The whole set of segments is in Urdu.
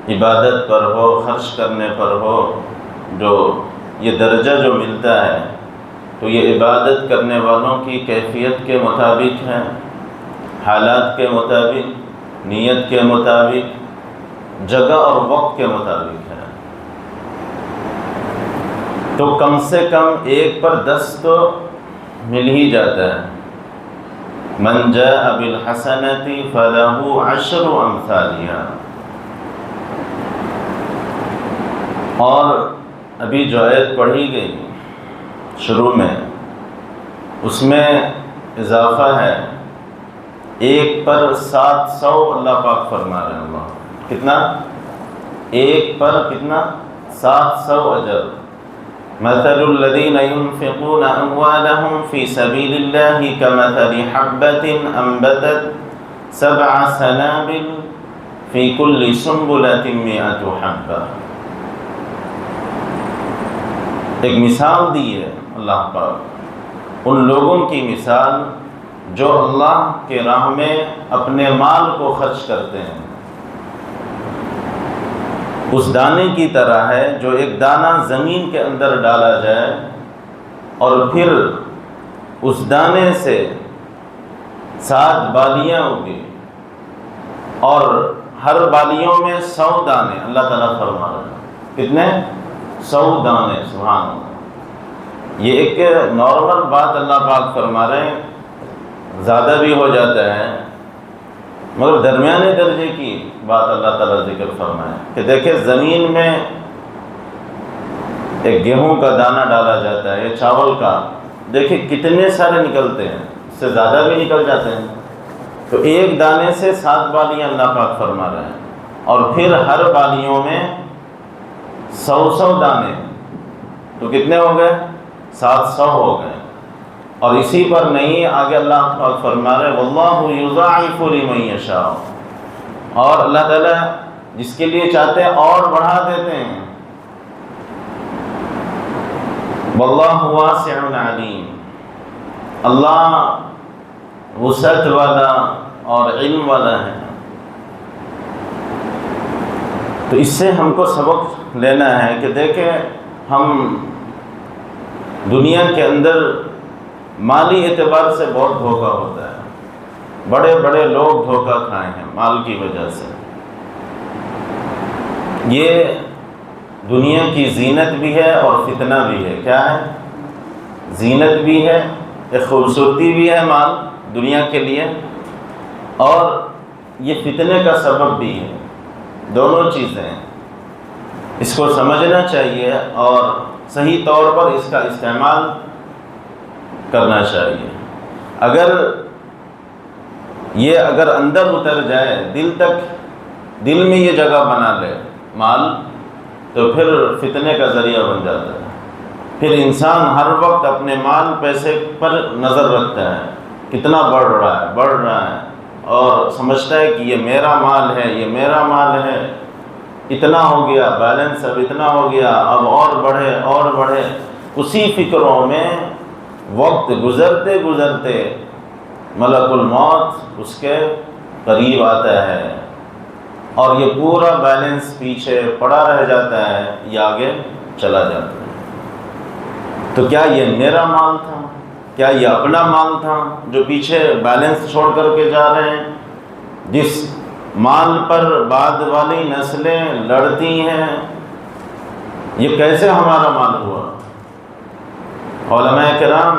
عبادت پر ہو، خرچ کرنے پر ہو، جو یہ درجہ جو ملتا ہے تو یہ عبادت کرنے والوں کی کیفیت کے مطابق ہے، حالات کے مطابق، نیت کے مطابق، جگہ اور وقت کے مطابق ہے۔ تو کم سے کم 1 پر 10 تو مل ہی جاتا ہے۔ من جاء بالحسنۃ فلہ 10 امثالھا۔ اور ابھی جو آیت پڑھی گئی شروع میں، اس میں اضافہ ہے 1 پر 700 اللہ پاک فرما رہے ہیں۔ اللہ کتنا؟ 1 پر کتنا؟ 700 اجر۔ مثل الذین ينفقون اموالهم في سبيل الله كمثل حبة انبتت 7 سنابل في كل سنبلة 100 حبة۔ ایک مثال دی ہے اللہ پاک ان لوگوں کی مثال جو اللہ کے راہ میں اپنے مال کو خرچ کرتے ہیں، اس دانے کی طرح ہے جو ایک دانہ زمین کے اندر ڈالا جائے اور پھر اس دانے سے 7 بالیاں اگی اور ہر بالیوں میں 100 دانے۔ اللہ تعالیٰ فرما رہا ہے کتنے؟ 100 دانے۔ سبحان اللہ۔ یہ ایک نارمل بات اللہ پاک فرما رہے ہیں، زیادہ بھی ہو جاتا ہے مگر درمیانے درجے کی بات اللہ تعالیٰ ذکر فرمائے کہ دیکھیں زمین میں ایک گیہوں کا دانہ ڈالا جاتا ہے یا چاول کا، دیکھیں کتنے سارے نکلتے ہیں، اس سے زیادہ بھی نکل جاتے ہیں۔ تو ایک دانے سے 7 بالیاں اللہ پاک فرما رہے ہیں اور پھر ہر بالیوں میں 100 دانے، تو کتنے ہو گئے؟ 700 ہو گئے۔ اور اسی پر نہیں آگے اللہ پاک فرما رہے واللہ یضاعف لمن یشاء، اور اللہ تعالیٰ جس کے لیے چاہتے ہیں اور بڑھا دیتے ہیں۔ واللہ واسع علیم، اللہ وسعت والا اور علم والا ہے۔ تو اس سے ہم کو سبق لینا ہے کہ دیکھیں ہم دنیا کے اندر مالی اعتبار سے بہت دھوکہ ہوتا ہے، بڑے بڑے لوگ دھوکہ کھائے ہیں مال کی وجہ سے۔ یہ دنیا کی زینت بھی ہے اور فتنہ بھی ہے۔ کیا ہے؟ زینت بھی ہے، ایک خوبصورتی بھی ہے مال دنیا کے لیے، اور یہ فتنے کا سبب بھی ہے۔ دونوں چیزیں ہیں، اس کو سمجھنا چاہیے اور صحیح طور پر اس کا استعمال کرنا چاہیے۔ اگر اندر اتر جائے دل تک، دل میں یہ جگہ بنا لے مال، تو پھر فتنے کا ذریعہ بن جاتا ہے۔ پھر انسان ہر وقت اپنے مال پیسے پر نظر رکھتا ہے، کتنا بڑھ رہا ہے اور سمجھتا ہے کہ یہ میرا مال ہے، یہ میرا مال ہے، اتنا ہو گیا بیلنس، اب اتنا ہو گیا، اب اور بڑھے۔ اسی فکروں میں وقت گزرتے گزرتے ملک الموت اس کے قریب آتا ہے اور یہ پورا بیلنس پیچھے پڑا رہ جاتا ہے یا آگے چلا جاتا ہے۔ تو کیا یہ میرا مال تھا؟ کیا یہ اپنا مال تھا جو پیچھے بیلنس چھوڑ کر کے جا رہے ہیں؟ جس مال پر بعد والی نسلیں لڑتی ہیں، یہ کیسے ہمارا مال ہوا؟ علماء کرام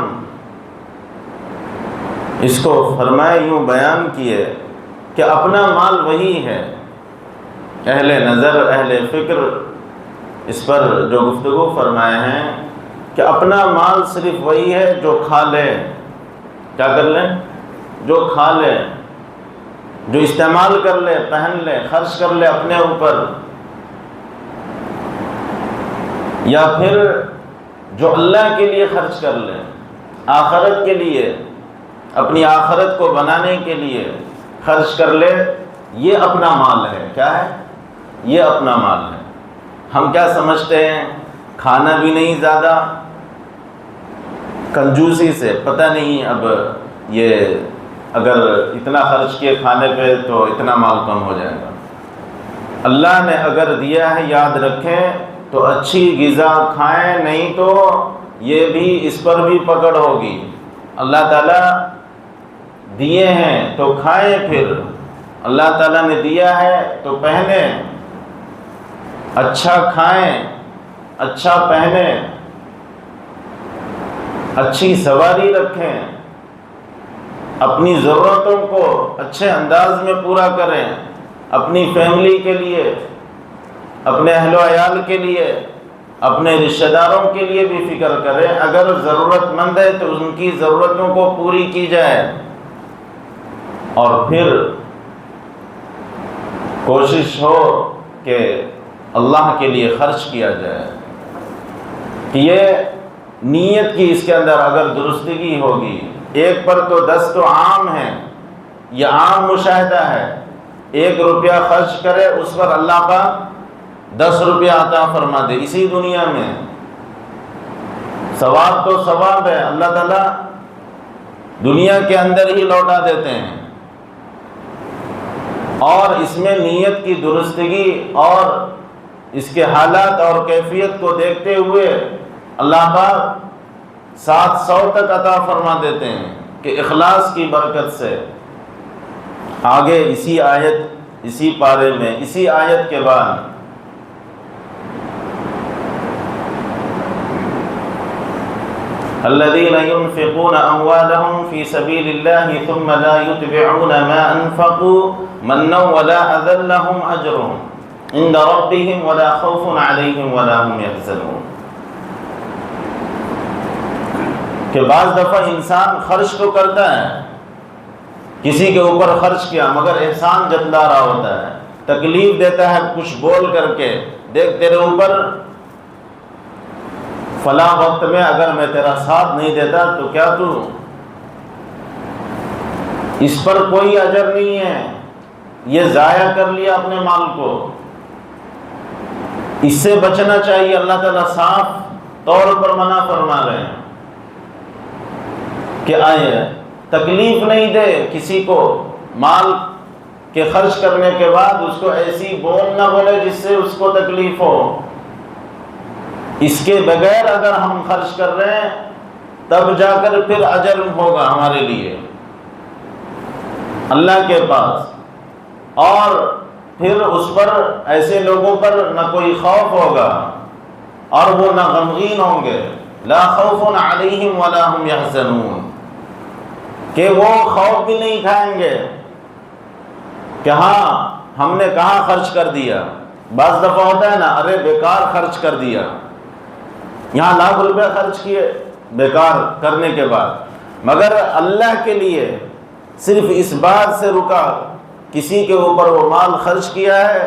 اس کو فرمائے، یوں بیان کیے کہ اپنا مال وہی ہے۔ اہل نظر، اہل فکر اس پر جو گفتگو فرمائے ہیں کہ اپنا مال صرف وہی ہے جو کھا لے، کیا کر لے؟ جو کھا لے، جو استعمال کر لے، پہن لے، خرچ کر لے اپنے اوپر، یا پھر جو اللہ کے لیے خرچ کر لے، آخرت کے لیے، اپنی آخرت کو بنانے کے لیے خرچ کر لے، یہ اپنا مال ہے۔ کیا ہے؟ یہ اپنا مال ہے۔ ہم کیا سمجھتے ہیں؟ کھانا بھی نہیں زیادہ، کنجوسی سے، پتہ نہیں اب یہ اگر اتنا خرچ کیے کھانے پہ تو اتنا مال کم ہو جائے گا۔ اللہ نے اگر دیا ہے یاد رکھیں تو اچھی غذا کھائیں، نہیں تو یہ بھی اس پر بھی پکڑ ہوگی۔ اللہ تعالیٰ دیے ہیں تو کھائیں، پھر اللہ تعالیٰ نے دیا ہے تو پہنیں، اچھا کھائیں، اچھا پہنیں، اچھی سواری رکھیں، اپنی ضرورتوں کو اچھے انداز میں پورا کریں، اپنی فیملی کے لیے، اپنے اہل و عیال کے لیے، اپنے رشتہ داروں کے لیے بھی فکر کریں۔ اگر ضرورت مند ہے تو ان کی ضرورتوں کو پوری کی جائے، اور پھر کوشش ہو کہ اللہ کے لیے خرچ کیا جائے۔ کہ یہ نیت کی اس کے اندر اگر درستگی ہوگی، ایک پر تو 10 تو عام ہیں، یہ عام مشاہدہ ہے، 1 روپیہ خرچ کرے اس پر اللہ کا 10 روپیہ عطا فرما دے اسی دنیا میں۔ ثواب تو ثواب ہے، اللہ تعالیٰ دنیا کے اندر ہی لوٹا دیتے ہیں، اور اس میں نیت کی درستگی اور اس کے حالات اور کیفیت کو دیکھتے ہوئے اللہ پاک 700 تک عطا فرما دیتے ہیں کہ اخلاص کی برکت سے۔ آگے اسی آیت، اسی پارے میں، اسی آیت کے بعد الذين ينفقون أموالهم في سبيل الله ثم لا يتبعون ما أنفقوا منا ولا أذى لهم أجرهم عند ربهم ولا خوف عليهم ولا هم يحزنون۔ کہ بعض دفعہ انسان خرچ تو کرتا ہے، کسی کے اوپر خرچ کیا مگر احسان جتلا رہا ہوتا ہے، تکلیف دیتا ہے کچھ بول کر کے، دیکھ تیرے اوپر فلاں وقت میں اگر میں تیرا ساتھ نہیں دیتا تو کیا تو اس پر کوئی اجر نہیں ہے، یہ ضائع کر لیا اپنے مال کو۔ اس سے بچنا چاہیے، اللہ تعالیٰ صاف طور پر منع فرما رہے ہیں کہ آئے تکلیف نہیں دے کسی کو، مال کے خرچ کرنے کے بعد اس کو ایسی بول نہ بولے جس سے اس کو تکلیف ہو۔ اس کے بغیر اگر ہم خرچ کر رہے ہیں تب جا کر پھر اجر ہوگا ہمارے لیے اللہ کے پاس، اور پھر اس پر ایسے لوگوں پر نہ کوئی خوف ہوگا اور وہ نہ غمگین ہوں گے، لا خوف علیہم ولا هم یحزنون، کہ وہ خوف بھی نہیں کھائیں گے کہ ہاں ہم نے کہاں خرچ کر دیا۔ بعض دفعہ ہوتا ہے نا، ارے بیکار خرچ کر دیا، یہاں لاکھ روپے خرچ کیے بیکار کرنے کے بعد، مگر اللہ کے لیے صرف اس بات سے رکا، کسی کے اوپر وہ مال خرچ کیا ہے،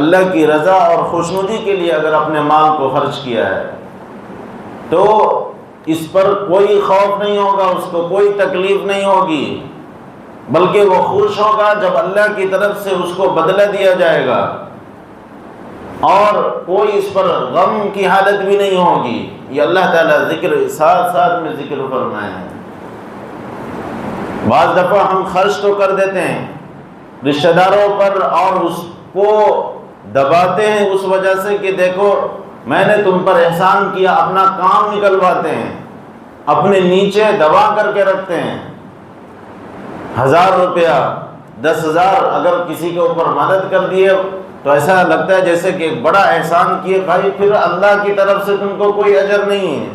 اللہ کی رضا اور خوشنودی کے لیے اگر اپنے مال کو خرچ کیا ہے تو اس پر کوئی خوف نہیں ہوگا، اس کو کوئی تکلیف نہیں ہوگی، بلکہ وہ خوش ہوگا جب اللہ کی طرف سے اس کو بدلہ دیا جائے گا، اور کوئی اس پر غم کی حالت بھی نہیں ہوگی۔ یہ اللہ تعالیٰ ذکر ساتھ ساتھ میں ذکر فرمائے ہیں۔ بعض دفعہ ہم خرچ تو کر دیتے ہیں رشتہ داروں پر اور اس کو دباتے ہیں اس وجہ سے کہ دیکھو میں نے تم پر احسان کیا، اپنا کام نکلواتے ہیں، اپنے نیچے دبا کر کے رکھتے ہیں۔ 1000 روپیہ 10,000 اگر کسی کے اوپر مدد کر دیے تو ایسا لگتا ہے جیسے کہ ایک بڑا احسان کیے بھائی، پھر اللہ کی طرف سے تم کو کوئی اجر نہیں ہے۔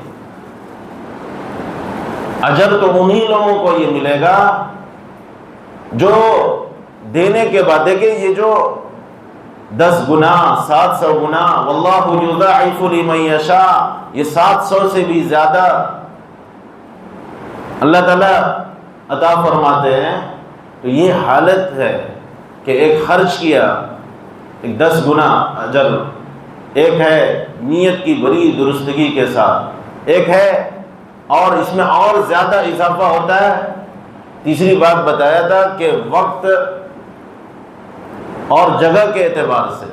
اجر تو انہی لوگوں کو یہ ملے گا جو دینے کے بعد، دیکھیں یہ جو 10 گنا 700 گنا، واللہ یضاعف لمن یشاء، یہ 700 سے بھی زیادہ اللہ تعالیٰ عطا فرماتے ہیں۔ تو یہ حالت ہے کہ ایک خرچ کیا 10 گنا اجر، ایک ہے نیت کی بڑی درستگی کے ساتھ، ایک ہے اور اس میں اور زیادہ اضافہ ہوتا ہے۔ تیسری بات بتایا تھا کہ وقت اور جگہ کے اعتبار سے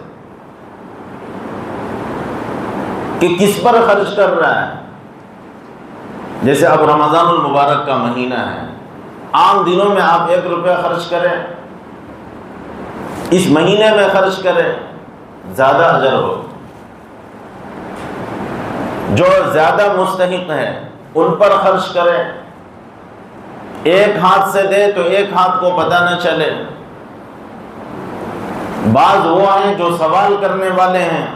کہ کس پر خرچ کر رہا ہے۔ جیسے اب رمضان المبارک کا مہینہ ہے، عام دنوں میں آپ 1 روپیہ خرچ کریں اس مہینے میں خرچ کرے زیادہ اجر ہو. جو زیادہ مستحق ہیں ان پر خرچ کرے. ایک ہاتھ سے دے تو ایک ہاتھ کو پتہ نہ چلے. بعض وہ ہیں جو سوال کرنے والے ہیں،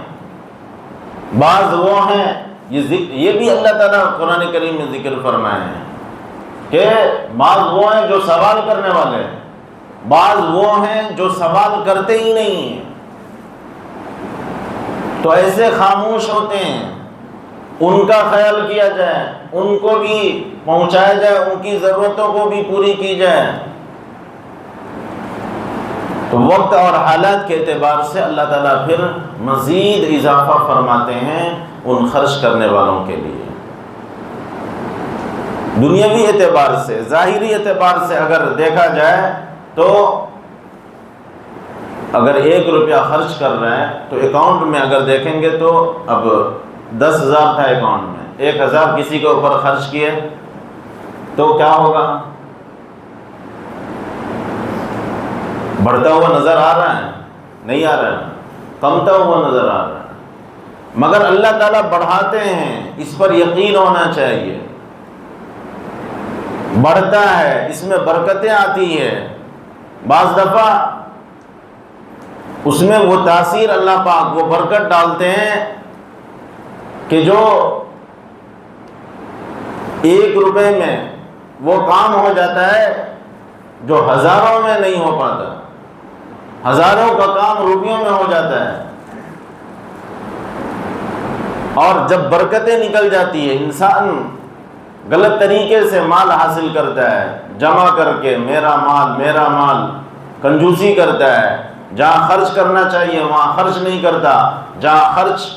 بعض وہ ہیں، یہ بھی اللہ تعالیٰ قرآن کریم میں ذکر فرمائے ہیں کہ بعض وہ ہیں جو سوال کرنے والے ہیں، بعض وہ ہیں جو سوال کرتے ہی نہیں ہیں. تو ایسے خاموش ہوتے ہیں، ان کا خیال کیا جائے، ان کو بھی پہنچایا جائے، ان کی ضرورتوں کو بھی پوری کی جائے. تو وقت اور حالات کے اعتبار سے اللہ تعالیٰ پھر مزید اضافہ فرماتے ہیں ان خرچ کرنے والوں کے لیے. دنیاوی اعتبار سے، ظاہری اعتبار سے اگر دیکھا جائے تو اگر 1 روپیہ خرچ کر رہے ہیں تو اکاؤنٹ میں اگر دیکھیں گے تو اب 10,000 تھا اکاؤنٹ میں، 1,000 کسی کے اوپر خرچ کیے تو کیا ہوگا؟ بڑھتا ہوا نظر آ رہا ہے؟ نہیں آ رہا ہے، کمتا ہوا نظر آ رہا ہے. مگر اللہ تعالیٰ بڑھاتے ہیں، اس پر یقین ہونا چاہیے. بڑھتا ہے، اس میں برکتیں آتی ہے. بعض دفعہ اس میں وہ تاثیر اللہ پاک وہ برکت ڈالتے ہیں کہ جو 1 روپے میں وہ کام ہو جاتا ہے جو ہزاروں میں نہیں ہو پاتا. ہزاروں کا کام روپیوں میں ہو جاتا ہے. اور جب برکتیں نکل جاتی ہے، انسان غلط طریقے سے مال حاصل کرتا ہے، جمع کر کے میرا مال، کنجوسی کرتا ہے. جہاں خرچ کرنا چاہیے وہاں خرچ نہیں کرتا، جہاں خرچ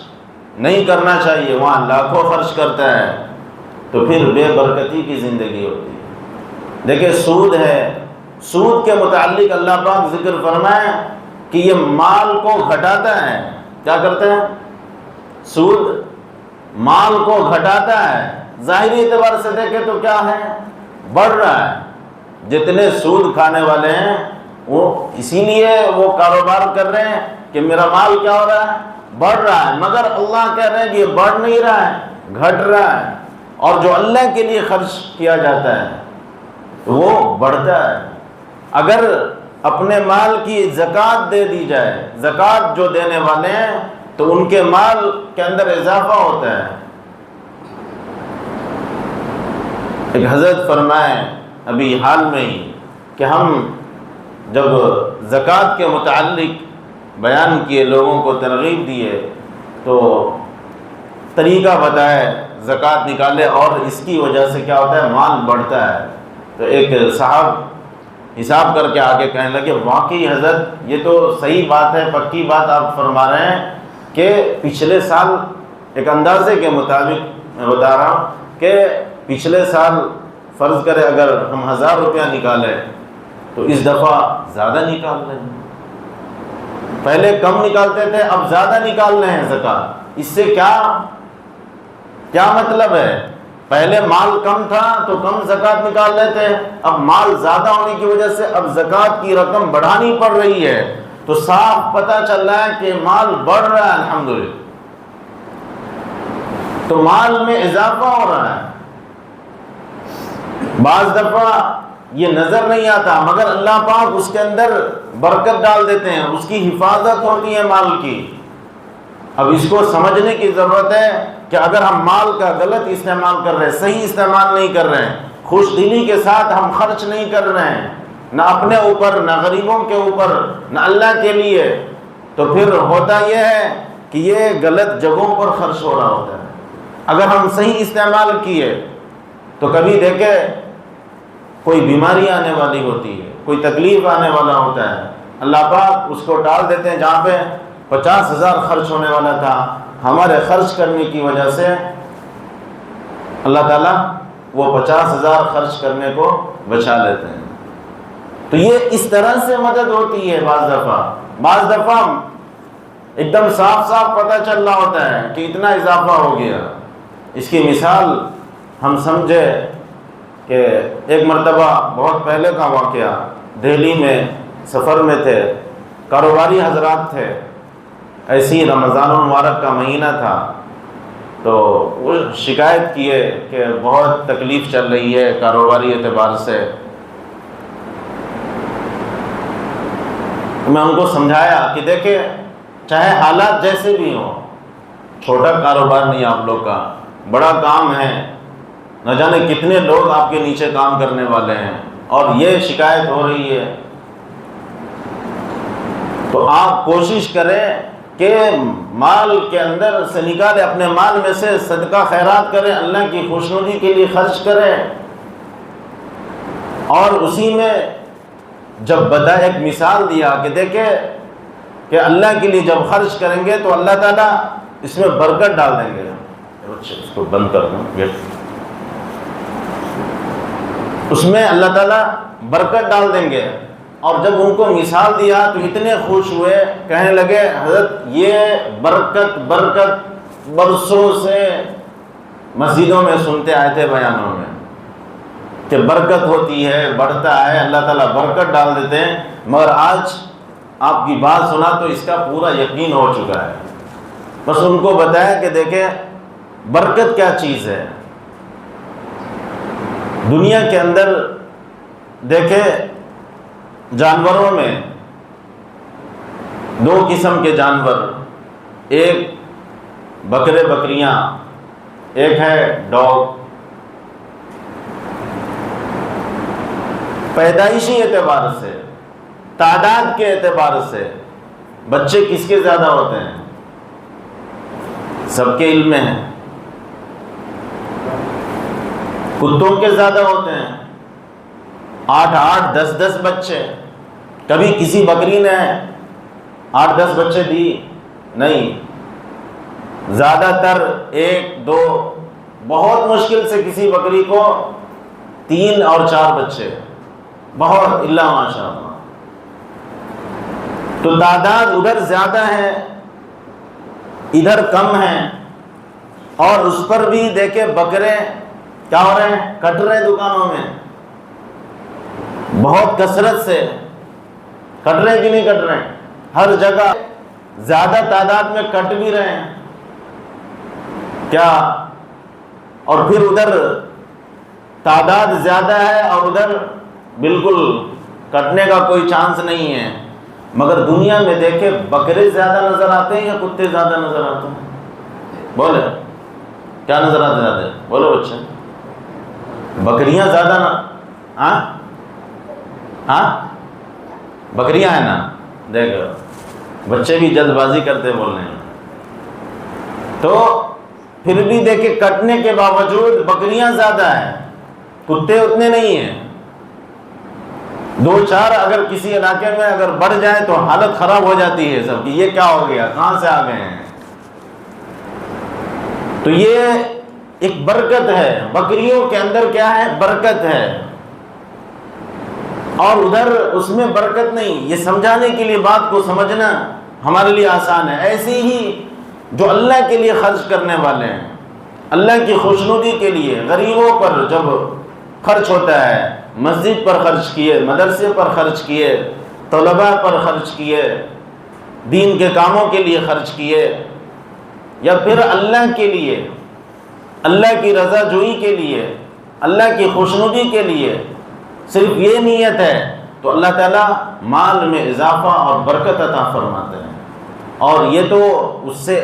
نہیں کرنا چاہیے وہاں لاکھوں خرچ کرتا ہے. تو پھر بے برکتی کی زندگی ہوتی ہے. دیکھیں سود ہے، سود کے متعلق اللہ پاک ذکر فرمائے کہ یہ مال کو گھٹاتا ہے. کیا کرتا ہے؟ سود مال کو گھٹاتا ہے. ظاہری اعتبار سے دیکھیں تو کیا ہے؟ بڑھ رہا ہے. جتنے سود کھانے والے ہیں وہ اسی لیے وہ کاروبار کر رہے ہیں کہ میرا مال کیا ہو رہا ہے؟ بڑھ رہا ہے. مگر اللہ کہہ رہے ہیں کہ یہ بڑھ نہیں رہا ہے، گھٹ رہا ہے. اور جو اللہ کے لیے خرچ کیا جاتا ہے وہ بڑھتا ہے. اگر اپنے مال کی زکوٰۃ دے دی جائے، زکوٰۃ جو دینے والے ہیں تو ان کے مال کے اندر اضافہ ہوتا ہے. ایک حضرت فرمائے ابھی حال میں ہی کہ ہم جب زکوٰۃ کے متعلق بیان کیے، لوگوں کو ترغیب دیے تو طریقہ بتائے زکوٰۃ نکالے اور اس کی وجہ سے کیا ہوتا ہے؟ مال بڑھتا ہے. تو ایک صاحب حساب کر کے آگے کہنے لگے واقعی حضرت یہ تو صحیح بات ہے، پکی بات آپ فرما رہے ہیں کہ پچھلے سال ایک اندازے کے مطابق میں بتا رہا ہوں کہ پچھلے سال فرض کرے اگر ہم 1,000 روپیہ نکالیں تو اس دفعہ زیادہ نکال رہے ہیں. پہلے کم نکالتے تھے، اب زیادہ نکال رہے ہیں زکوٰۃ. اس سے کیا مطلب ہے؟ پہلے مال کم تھا تو کم زکوٰۃ نکال لیتے، اب مال زیادہ ہونے کی وجہ سے اب زکوٰۃ کی رقم بڑھانی پڑ رہی ہے. تو صاف پتہ چل رہا ہے کہ مال بڑھ رہا ہے الحمدللہ. تو مال میں اضافہ ہو رہا ہے. بعض دفعہ یہ نظر نہیں آتا مگر اللہ پاک اس کے اندر برکت ڈال دیتے ہیں، اس کی حفاظت ہوتی ہے مال کی. اب اس کو سمجھنے کی ضرورت ہے کہ اگر ہم مال کا غلط استعمال کر رہے ہیں، صحیح استعمال نہیں کر رہے ہیں، خوش دلی کے ساتھ ہم خرچ نہیں کر رہے ہیں، نہ اپنے اوپر، نہ غریبوں کے اوپر، نہ اللہ کے لیے، تو پھر ہوتا یہ ہے کہ یہ غلط جگہوں پر خرچ ہو رہا ہوتا ہے. اگر ہم صحیح استعمال کیے تو کبھی دیکھیں کوئی بیماری آنے والی ہوتی ہے، کوئی تکلیف آنے والا ہوتا ہے، اللہ پاک اس کو ٹال دیتے ہیں. جہاں پہ 50,000 خرچ ہونے والا تھا، ہمارے خرچ کرنے کی وجہ سے اللہ تعالیٰ وہ 50,000 خرچ کرنے کو بچا لیتے ہیں. تو یہ اس طرح سے مدد ہوتی ہے. بعض دفعہ ایک دم صاف پتہ چل رہا ہوتا ہے کہ اتنا اضافہ ہو گیا. اس کی مثال ہم سمجھے کہ ایک مرتبہ بہت پہلے کا واقعہ، دہلی میں سفر میں تھے کاروباری حضرات تھے، ایسی رمضان المبارک کا مہینہ تھا، تو وہ شکایت کیے کہ بہت تکلیف چل رہی ہے کاروباری اعتبار سے۔ میں ان کو سمجھایا کہ دیکھیں چاہے حالات جیسے بھی ہوں، چھوٹا کاروبار نہیں آپ لوگ کا، بڑا کام ہے، نہ جانے کتنے لوگ آپ کے نیچے کام کرنے والے ہیں، اور یہ شکایت ہو رہی ہے، تو آپ کوشش کریں کہ مال کے اندر سے نکالے، اپنے مال میں سے صدقہ خیرات کریں، اللہ کی خوشنودی کے لیے خرچ کریں۔ اور اسی میں جب بتا ایک مثال دیا کہ دیکھیں کہ اللہ کے لیے جب خرچ کریں گے تو اللہ تعالیٰ اس میں برکت ڈال دیں گے۔ اس کو بند کر دوں گیٹ، اس میں اللہ تعالیٰ برکت ڈال دیں گے۔ اور جب ان کو مثال دیا تو اتنے خوش ہوئے، کہنے لگے حضرت یہ برکت برسوں سے مسجدوں میں سنتے آئے تھے، بیانوں میں کہ برکت ہوتی ہے، بڑھتا ہے، اللہ تعالیٰ برکت ڈال دیتے ہیں، مگر آج آپ کی بات سنا تو اس کا پورا یقین ہو چکا ہے۔ بس ان کو بتایا کہ دیکھیں برکت کیا چیز ہے۔ دنیا کے اندر دیکھیں جانوروں میں دو قسم کے جانور، ایک بکرے بکریاں، ایک ہے ڈاگ۔ پیدائشی اعتبار سے، تعداد کے اعتبار سے بچے کس کے زیادہ ہوتے ہیں؟ سب کے علم میں ہے، کتوں کے زیادہ ہوتے ہیں، 8 10 بچے۔ کبھی کسی بکری نے 8-10 بچے دی نہیں، زیادہ تر 1-2، بہت مشکل سے کسی بکری کو 3 اور 4 بچے، بہت اللہ ماشاء اللہ۔ تو تعداد ادھر زیادہ ہے، ادھر کم ہے، اور اس پر بھی دیکھیں بکرے کیا ہو رہے ہیں، کٹ رہے ہیں دکانوں میں بہت کثرت سے، کٹ رہے ہیں کہ نہیں کٹ رہے ہیں؟ ہر جگہ زیادہ تعداد میں کٹ بھی رہے ہیں کیا؟ اور پھر ادھر تعداد زیادہ ہے اور ادھر بالکل کٹنے کا کوئی چانس نہیں ہے، مگر دنیا میں دیکھیں بکرے زیادہ نظر آتے ہیں یا کتے زیادہ نظر آتے ہیں؟ بولے کیا نظر آتے ہیں؟ بولو بچے، بکریاں زیادہ ہاں بکریاں ہیں نا، دیکھو بچے بھی جلد بازی کرتے بولنے میں، تو پھر بھی دیکھیں کٹنے کے باوجود بکریاں زیادہ ہیں، کتے اتنے نہیں ہیں۔ 2-4 اگر کسی علاقے میں اگر بڑھ جائے تو حالت خراب ہو جاتی ہے سب کی، یہ کیا ہو گیا، کہاں سے آ گئے ہیں؟ تو یہ ایک برکت ہے، بکریوں کے اندر کیا ہے، برکت ہے، اور ادھر اس میں برکت نہیں۔ یہ سمجھانے کے لیے بات کو سمجھنا ہمارے لیے آسان ہے۔ ایسے ہی جو اللہ کے لیے خرچ کرنے والے ہیں، اللہ کی خوشنودی کے لیے، غریبوں پر جب خرچ ہوتا ہے، مسجد پر خرچ کیے، مدرسے پر خرچ کیے، طلباء پر خرچ کیے، دین کے کاموں کے لیے خرچ کیے، یا پھر اللہ کے لیے، اللہ کی رضا جوئی کے لیے، اللہ کی خوشنودی کے لیے، صرف یہ نیت ہے، تو اللہ تعالیٰ مال میں اضافہ اور برکت عطا فرماتے ہیں۔ اور یہ تو اس سے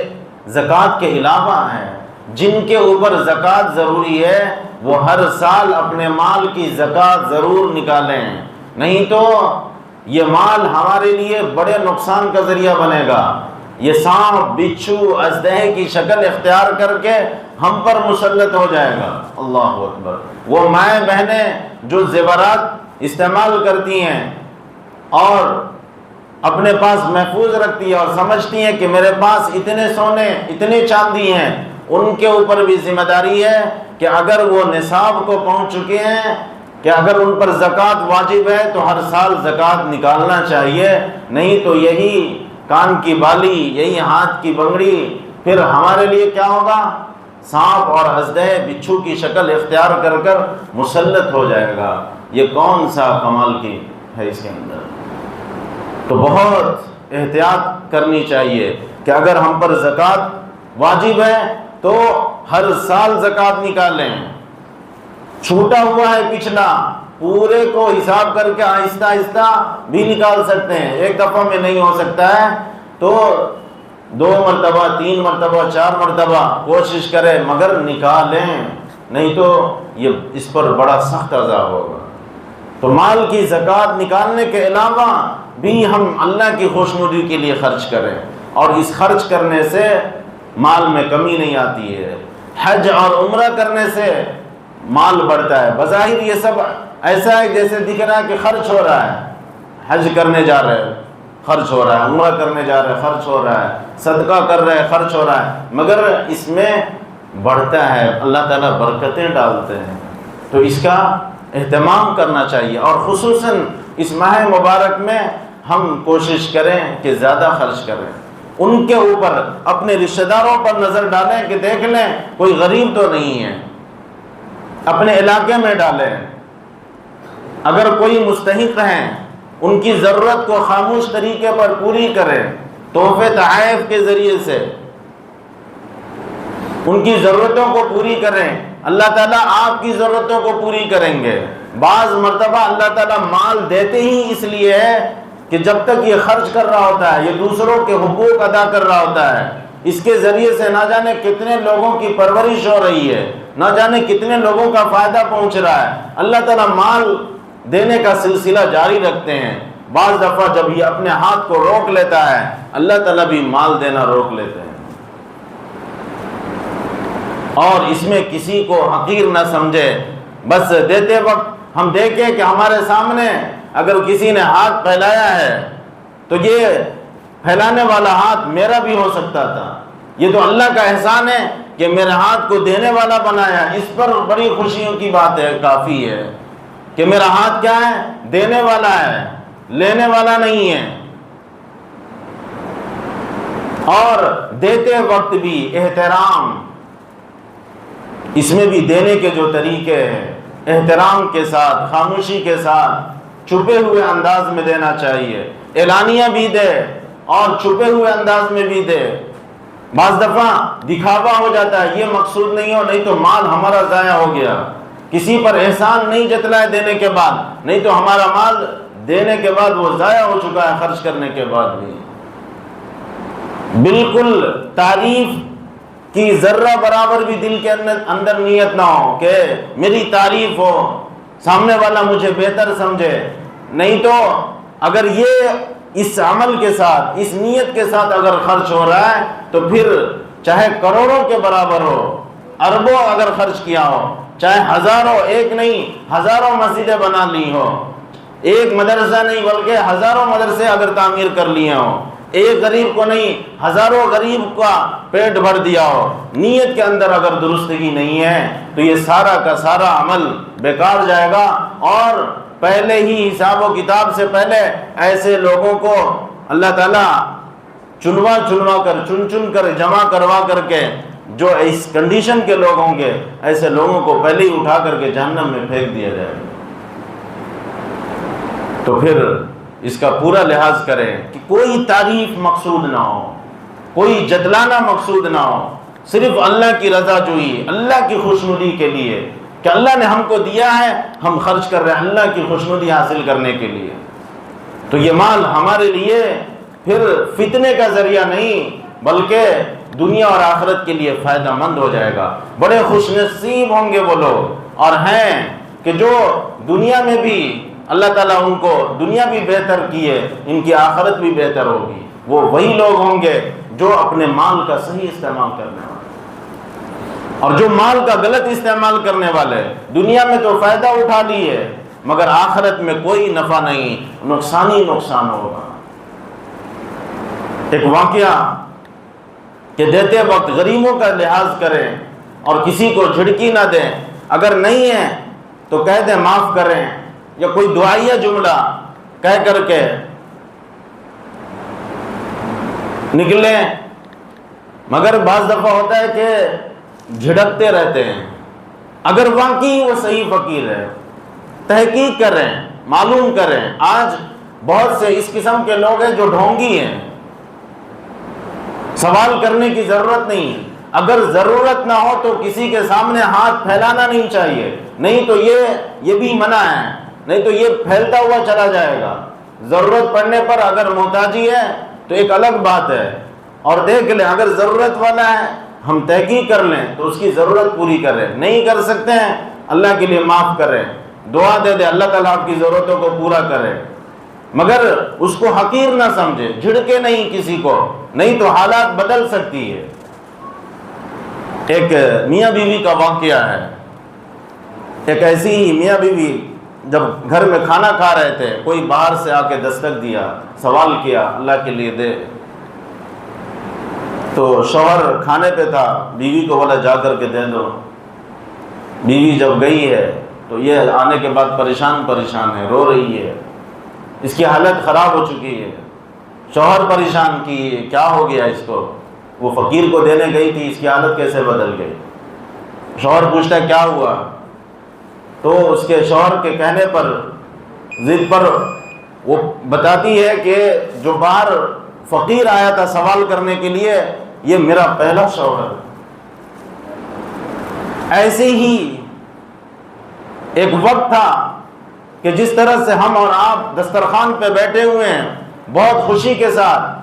زکوٰۃ کے علاوہ ہے، جن کے اوپر زکوٰۃ ضروری ہے وہ ہر سال اپنے مال کی زکوٰۃ ضرور نکالیں، نہیں تو یہ مال ہمارے لیے بڑے نقصان کا ذریعہ بنے گا۔ یہ سانپ، بچھو، اژدہے کی شکل اختیار کر کے ہم پر مسلط ہو جائے گا۔ اللہ اکبر۔ وہ مائیں بہنیں جو زیورات استعمال کرتی ہیں اور اپنے پاس محفوظ رکھتی ہیں اور سمجھتی ہیں کہ میرے پاس اتنے سونے، اتنے چاندی ہیں، ان کے اوپر بھی ذمہ داری ہے کہ اگر وہ نصاب کو پہنچ چکے ہیں، کہ اگر ان پر زکوٰۃ واجب ہے تو ہر سال زکوٰۃ نکالنا چاہیے، نہیں تو یہی کان کی بالی، یہی ہاتھ کی بنگڑی پھر ہمارے لیے کیا ہوگا، سانپ اور اژدہے، بچھو کی شکل اختیار کر کر مسلط ہو جائے گا۔ یہ کون سا کمال کی ہے اس کے اندر؟ تو بہت احتیاط کرنی چاہیے کہ اگر ہم پر زکوٰۃ واجب ہے تو ہر سال زکوٰۃ نکالیں، چھوٹا ہوا ہے پچھلا پورے کو حساب کر کے آہستہ آہستہ بھی نکال سکتے ہیں، ایک دفعہ میں نہیں ہو سکتا ہے تو 2 مرتبہ 3 مرتبہ 4 مرتبہ کوشش کریں مگر نکالیں، نہیں تو یہ اس پر بڑا سخت عذاب ہوگا۔ تو مال کی زکوٰۃ نکالنے کے علاوہ بھی ہم اللہ کی خوشنودی کے لیے خرچ کریں، اور اس خرچ کرنے سے مال میں کمی نہیں آتی ہے۔ حج اور عمرہ کرنے سے مال بڑھتا ہے، بظاہر یہ سب ایسا ہے جیسے دکھ رہا ہے کہ خرچ ہو رہا ہے، حج کرنے جا رہے ہیں خرچ ہو رہا ہے، عمرہ کرنے جا رہے ہیں خرچ ہو رہا ہے، صدقہ کر رہے ہیں خرچ ہو رہا ہے، مگر اس میں بڑھتا ہے، اللہ تعالیٰ برکتیں ڈالتے ہیں۔ تو اس کا اہتمام کرنا چاہیے، اور خصوصاً اس ماہ مبارک میں ہم کوشش کریں کہ زیادہ خرچ کریں، ان کے اوپر اپنے رشتہ داروں پر نظر ڈالیں کہ دیکھ لیں کوئی غریب تو نہیں ہے، اپنے علاقے میں ڈالیں، اگر کوئی مستحق ہیں ان کی ضرورت کو خاموش طریقے پر پوری کریں، تحفے تحائف کے ذریعے سے ان کی ضرورتوں کو پوری کریں، اللہ تعالیٰ آپ کی ضرورتوں کو پوری کریں گے۔ بعض مرتبہ اللہ تعالیٰ مال دیتے ہی اس لیے ہے کہ جب تک یہ خرچ کر رہا ہوتا ہے، یہ دوسروں کے حقوق ادا کر رہا ہوتا ہے، اس کے ذریعے سے نہ جانے کتنے لوگوں کی پرورش ہو رہی ہے، نہ جانے کتنے لوگوں کا فائدہ پہنچ رہا ہے، اللہ تعالیٰ مال دینے کا سلسلہ جاری رکھتے ہیں۔ بعض دفعہ جب یہ اپنے ہاتھ کو روک لیتا ہے، اللہ تعالیٰ بھی مال دینا روک لیتے ہیں، اور اس میں کسی کو حقیر نہ سمجھے۔ بس دیتے وقت ہم دیکھیں کہ ہمارے سامنے اگر کسی نے ہاتھ پھیلایا ہے تو یہ پھیلانے والا ہاتھ میرا بھی ہو سکتا تھا، یہ تو اللہ کا احسان ہے کہ میرے ہاتھ کو دینے والا بنایا، اس پر بڑی خوشیوں کی بات ہے، کافی ہے کہ میرا ہاتھ کیا ہے، دینے والا ہے، لینے والا نہیں ہے۔ اور دیتے وقت بھی احترام، اس میں بھی دینے کے جو طریقے ہیں، احترام کے ساتھ، خاموشی کے ساتھ، چھپے ہوئے انداز میں دینا چاہیے، اعلانیہ بھی دے اور چھپے ہوئے انداز میں بھی دے۔ بعض دفعہ دکھاوا ہو جاتا ہے، یہ مقصود نہیں ہو، نہیں تو مال ہمارا ضائع ہو گیا، کسی پر احسان نہیں جتلائے دینے کے بعد، نہیں تو ہمارا مال دینے کے بعد وہ ضائع ہو چکا ہے، خرچ کرنے کے بعد بھی۔ بالکل تعریف کی ذرہ برابر بھی دل کے اندر نیت نہ ہو کہ میری تعریف ہو، سامنے والا مجھے بہتر سمجھے، نہیں تو اگر یہ اس عمل کے ساتھ، اس نیت کے ساتھ اگر خرچ ہو رہا ہے تو پھر چاہے کروڑوں کے برابر ہو، اربوں اگر خرچ کیا ہو، چاہے ہزاروں، ایک نہیں ہزاروں مسجدیں بنا لی ہو، ایک مدرسہ نہیں بلکہ ہزاروں مدرسے اگر تعمیر کر لیے ہوں، ایک غریب کو نہیں ہزاروں غریب کا پیٹ بھر دیا ہو، نیت کے اندر اگر درستگی نہیں ہے تو یہ سارا کا سارا عمل بیکار جائے گا، اور پہلے ہی حساب و کتاب سے پہلے ایسے لوگوں کو اللہ تعالیٰ چنوا کر، چن کر، جمع کروا کر کے، جو اس کنڈیشن کے لوگ ہوں گے ایسے لوگوں کو پہلے ہی اٹھا کر کے جہنم میں پھینک دیا جائے گا۔ تو پھر اس کا پورا لحاظ کریں کہ کوئی تعریف مقصود نہ ہو، کوئی جتلانا مقصود نہ ہو، صرف اللہ کی رضا جوئی، اللہ کی خوشنودی کے لیے کہ اللہ نے ہم کو دیا ہے، ہم خرچ کر رہے ہیں اللہ کی خوشنودی حاصل کرنے کے لیے۔ تو یہ مال ہمارے لیے پھر فتنے کا ذریعہ نہیں بلکہ دنیا اور آخرت کے لیے فائدہ مند ہو جائے گا۔ بڑے خوش نصیب ہوں گے وہ لوگ اور ہیں کہ جو دنیا میں بھی اللہ تعالیٰ ان کو دنیا بھی بہتر کی ہے، ان کی آخرت بھی بہتر ہوگی۔ وہ وہی لوگ ہوں گے جو اپنے مال کا صحیح استعمال کرنے والے، اور جو مال کا غلط استعمال کرنے والے دنیا میں تو فائدہ اٹھا لیے مگر آخرت میں کوئی نفع نہیں، نقصان ہی نقصان ہوگا۔ ایک واقعہ کہ دیتے وقت غریبوں کا لحاظ کریں اور کسی کو جھڑکی نہ دیں، اگر نہیں ہے تو کہہ دیں معاف کریں، یا کوئی دعائیہ جملہ کہہ کر کے نکلیں۔ مگر بعض دفعہ ہوتا ہے کہ جھڑکتے رہتے ہیں، اگر واقعی وہ صحیح فقیر ہے تحقیق کریں، معلوم کریں۔ آج بہت سے اس قسم کے لوگ ہیں جو ڈھونگی ہیں، سوال کرنے کی ضرورت نہیں ہے، اگر ضرورت نہ ہو تو کسی کے سامنے ہاتھ پھیلانا نہیں چاہیے، نہیں تو یہ بھی منع ہے، نہیں تو یہ پھیلتا ہوا چلا جائے گا۔ ضرورت پڑنے پر اگر محتاجی ہے تو ایک الگ بات ہے، اور دیکھ لیں اگر ضرورت والا ہے ہم تحقیق کر لیں تو اس کی ضرورت پوری کریں، نہیں کر سکتے ہیں اللہ کے لیے معاف کریں، دعا دے دے اللہ تعالیٰ آپ کی ضرورتوں کو پورا کرے، مگر اس کو حقیر نہ سمجھے، جھڑکے نہیں کسی کو، نہیں تو حالات بدل سکتی ہے۔ ایک میاں بیوی کا واقعہ ہے، ایک ایسی ہی میاں بیوی جب گھر میں کھانا کھا رہے تھے، کوئی باہر سے آ کے دستک دیا، سوال کیا اللہ کے لیے دے، تو شوہر کھانے پہ تھا، بیوی کو بولا جا کر کے دے دو۔ بیوی جب گئی ہے تو یہ آنے کے بعد پریشان ہے، رو رہی ہے، اس کی حالت خراب ہو چکی ہے، شوہر پریشان کی کیا ہو گیا اس کو، وہ فقیر کو دینے گئی تھی، اس کی حالت کیسے بدل گئی۔ شوہر پوچھتا ہے کیا ہوا، تو اس کے شوہر کے کہنے پر، ضد پر وہ بتاتی ہے کہ جو باہر فقیر آیا تھا سوال کرنے کے لیے یہ میرا پہلا شوہر۔ ایسے ہی ایک وقت تھا کہ جس طرح سے ہم اور آپ دسترخوان پہ بیٹھے ہوئے ہیں، بہت خوشی کے ساتھ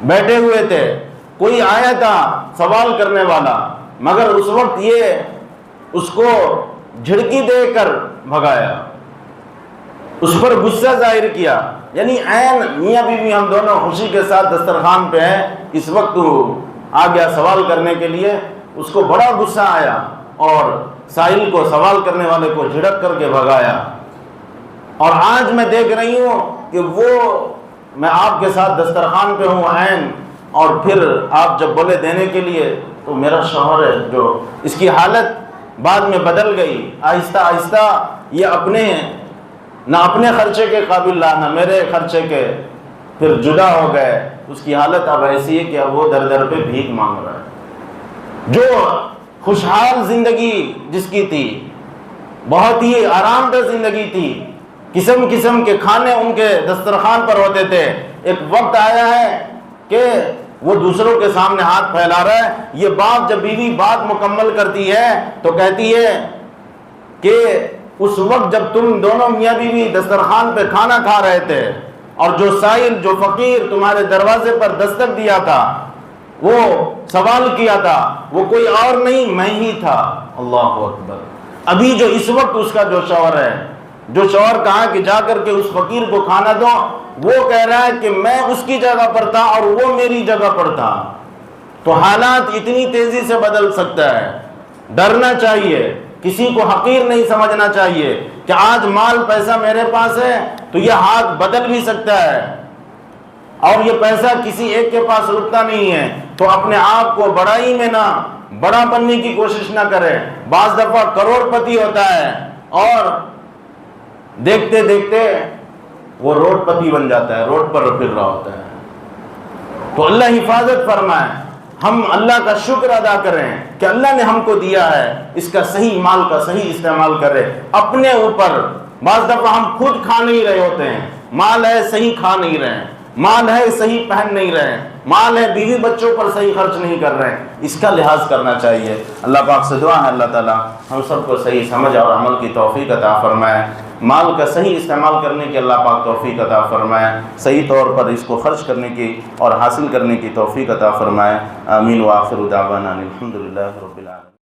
بیٹھے ہوئے تھے، کوئی آیا تھا سوال کرنے والا، مگر اس وقت یہ اس کو جھڑکی دے کر بھگایا، اس پر غصہ ظاہر کیا، یعنی عین میاں بیوی ہم دونوں خوشی کے ساتھ دسترخوان پہ ہیں، اس وقت آ گیا سوال کرنے کے لیے، اس کو بڑا غصہ آیا اور سائل کو، سوال کرنے والے کو جھڑک کر کے بھگایا۔ اور آج میں دیکھ رہی ہوں کہ وہ میں آپ کے ساتھ دسترخوان پہ ہوں عین، اور پھر آپ جب بولے دینے کے لیے تو میرا شوہر ہے، جو اس کی حالت بعد میں بدل گئی، آہستہ آہستہ یہ نہ اپنے خرچے کے قابل رہا، نہ میرے خرچے کے، پھر جدا ہو گئے، اس کی حالت اب ایسی ہے کہ اب وہ در در پہ بھیک مانگ رہا ہے۔ جو خوشحال زندگی جس کی تھی، بہت ہی آرام دہ زندگی تھی، قسم قسم کے کھانے ان کے دسترخوان پر ہوتے تھے، ایک وقت آیا ہے کہ وہ دوسروں کے سامنے ہاتھ پھیلا رہا ہے۔ یہ باپ جب بیوی بات مکمل کرتی ہے تو کہتی ہے کہ اس وقت جب تم دونوں میاں بیوی دسترخوان پہ کھانا کھا رہے تھے اور جو سائل، جو فقیر تمہارے دروازے پر دستک دیا تھا، وہ سوال کیا تھا، وہ کوئی اور نہیں میں ہی تھا۔ اللہ اکبر۔ ابھی جو اس وقت اس کا جو شوہر ہے، جو شوہر کہا کہ جا کر کے اس فقیر کو کھانا دو، وہ کہہ رہا ہے کہ میں اس کی جگہ پر تھا اور وہ میری جگہ پر تھا۔ تو حالات اتنی تیزی سے بدل سکتا ہے، ڈرنا چاہیے، کسی کو حقیر نہیں سمجھنا چاہیے کہ آج مال پیسہ میرے پاس ہے تو یہ ہاتھ بدل بھی سکتا ہے، اور یہ پیسہ کسی ایک کے پاس رکتا نہیں ہے، تو اپنے آپ کو بڑائی میں نہ بڑا بننے کی کوشش نہ کرے۔ بعض دفعہ کروڑ پتی ہوتا ہے اور دیکھتے دیکھتے وہ روڈ پتی بن جاتا ہے، روڈ پر پھر رہا ہوتا ہے۔ تو اللہ حفاظت فرمائے، ہم اللہ کا شکر ادا کریں کہ اللہ نے ہم کو دیا ہے، اس کا صحیح مال کا صحیح استعمال کرے اپنے اوپر۔ بعض دفعہ ہم خود کھا نہیں رہے ہوتے ہیں، مال ہے صحیح کھا نہیں رہے ہیں، مال ہے صحیح پہن نہیں رہے ہیں، مال ہے بیوی بچوں پر صحیح خرچ نہیں کر رہے ہیں، اس کا لحاظ کرنا چاہیے۔ اللہ پاک سے دعا ہے اللہ تعالیٰ ہم سب کو صحیح سمجھ اور عمل کی توفیق عطا فرمائے، مال کا صحیح استعمال کرنے کی اللہ پاک توفیق عطا فرمائے، صحیح طور پر اس کو خرچ کرنے کی اور حاصل کرنے کی توفیق عطا فرمائے۔ آمین۔ وآخر دعوانا الحمدللہ رب العالمین۔